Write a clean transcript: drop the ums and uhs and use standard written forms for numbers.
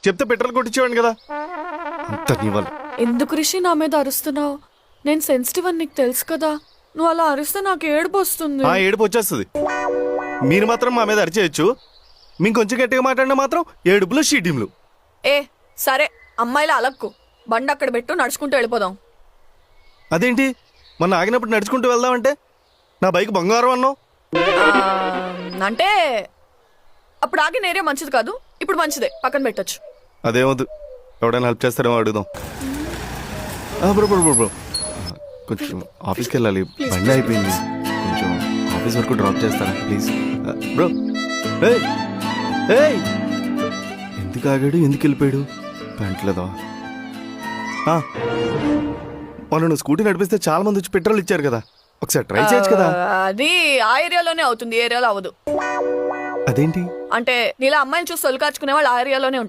చెప్తే పెట్రోల్ కొట్టించేవాడిని కదా. అంత నీ వల్ల. ఎందుకు రిషి నా మీద అరుస్తున్నావు? నేను సెన్సిటివ్ అని నీకు తెలుసు కదా. నువ్వు అలా అరిస్తే నాకు ఏడుపు వస్తుంది. ఏడుపు వచ్చేస్తుంది. మీరు మాత్రం మా మీద అరిచేయచ్చు, మేము కొంచెం గట్టిగా మాట్లాడినా మాత్రం ఏడుపులు షీటింలు. ఏ సరే, అమ్మాయిలా అలక్కు. బండి అక్కడ పెట్టు, నడుచుకుంటూ వెళ్ళిపోదాం. అదేంటి మొన్న ఆగినప్పుడు నడుచుకుంటూ వెళ్దామంటే నా బైక్ బంగారం అన్నావు. అంటే అప్పుడు ఆగిన ఏరియా మంచిది కాదు, ఇప్పుడు మంచిదే, పక్కన పెట్టొచ్చు. అదేమొద్దు, ఎవడైనా హెల్ప్ చేస్తారేమో అడుగుదాం. బ్రో బ్రో బ్రో బ్రో కొంచెం ఆఫీస్కి వెళ్ళాలి, బండి అయిపోయింది. కొంచెం ఆఫీస్ వరకు డ్రాప్ చేస్తారా ప్లీజ్ బ్రో. ఎందుకు ఆగాడు, ఎందుకు వెళ్ళిపోయాడు? పెంట్లేదా? మొన్న నువ్వు స్కూటీ నడిపిస్తే చాలా మంది వచ్చి పెట్రోల్ ఇచ్చారు కదా, ఒకసారి ట్రై చేయొచ్చు కదా. అది ఆ ఏరియాలోనే అవుతుంది, ఈ ఏరియాలో అవ్వదు. అదేంటి? అంటే నీలా అమ్మాయిని చూసి తొలికార్చుకునే వాళ్ళు ఆ ఏరియాలోనే ఉంటారు.